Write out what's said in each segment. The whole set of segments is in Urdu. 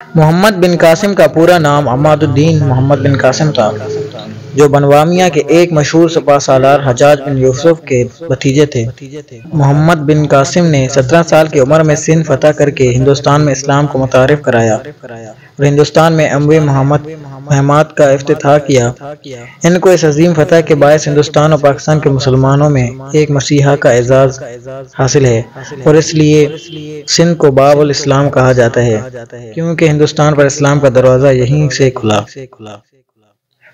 محمد بن قاسم کا پورا نام عماد الدین محمد بن قاسم تھا، جو بنوامیہ کے ایک مشہور سپہ سالار حجاج بن یوسف کے بھتیجے تھے۔ محمد بن قاسم نے 17 سال کی عمر میں سندھ فتح کرکے ہندوستان میں اسلام کو متعارف کرایا اور ہندوستان میں انبیاء مہمات کا افتتاح کیا۔ ان کو اس عظیم فتح کے باعث ہندوستان اور پاکستان کے مسلمانوں میں ایک مسیحا کا اعزاز حاصل ہے، اور اس لیے سندھ کو باب الاسلام کہا جاتا ہے، کیونکہ ہندوستان پر اسلام کا دروازہ یہیں سے کھلا۔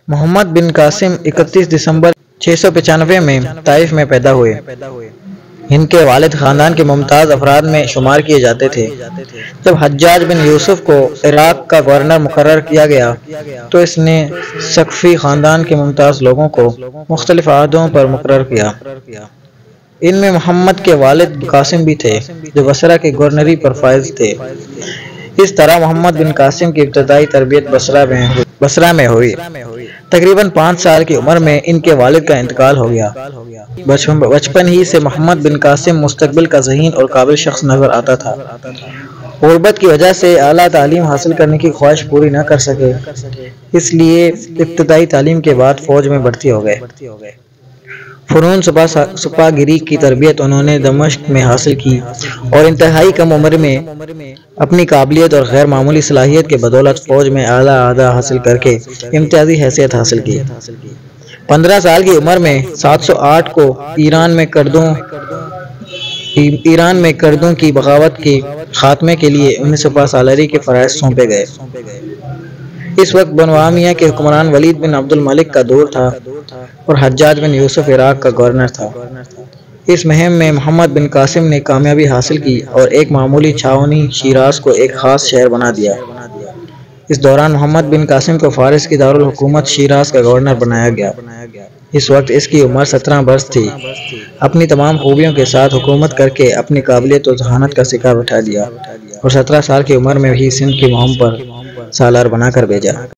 محمد بن قاسم 31 دسمبر 695 میں طائف میں پیدا ہوئے۔ ان کے والد خاندان کے ممتاز افراد میں شمار کیے جاتے تھے۔ جب حجاج بن یوسف کو عراق کا گورنر مقرر کیا گیا تو اس نے ثقفی خاندان کے ممتاز لوگوں کو مختلف عہدوں پر مقرر کیا۔ ان میں محمد کے والد قاسم بھی تھے، جو بصرہ کے گورنری پر فائز تھے۔ اس طرح محمد بن قاسم کی ابتدائی تربیت بصرہ میں ہوئی۔ تقریباً 5 سال کی عمر میں ان کے والد کا انتقال ہو گیا۔ بچپن ہی سے محمد بن قاسم مستقبل کا ذہین اور قابل شخص نظر آتا تھا۔ غربت کی وجہ سے اعلیٰ تعلیم حاصل کرنے کی خواہش پوری نہ کر سکے، اس لیے ابتدائی تعلیم کے بعد فوج میں بھرتی ہو گئے۔ فنون سپہ گیری کی تربیت انہوں نے دمشق میں حاصل کی اور انتہائی کم عمر میں اپنی قابلیت اور غیر معمولی صلاحیت کے بدولت فوج میں اعلیٰ عہدہ حاصل کرکے امتیازی حیثیت حاصل کی۔ 15 سال کی عمر میں 708 کو ایران میں کردوں کی بغاوت کے خاتمے کے لیے انہیں سپہ سالاری کے فرائض سونپے گئے۔ اس وقت بنوامیہ کے حکمران ولید بن عبد الملک کا دور تھا اور حجاج بن یوسف عراق کا گورنر تھا۔ اس مہم میں محمد بن قاسم نے کامیابی حاصل کی اور ایک معمولی چھاؤنی شیراز کو ایک خاص شہر بنا دیا۔ اس دوران محمد بن قاسم کو فارس کی دارالحکومت شیراز کا گورنر بنایا گیا۔ اس وقت اس کی عمر 17 برس تھی۔ اپنی تمام خوبیوں کے ساتھ حکومت کرکے اپنی قابلیت و ذہانت کا سکہ بٹھا دیا اور 17 سال کی عمر میں ہی سندھ کی مہم پر سالار بنا کر بھیجا۔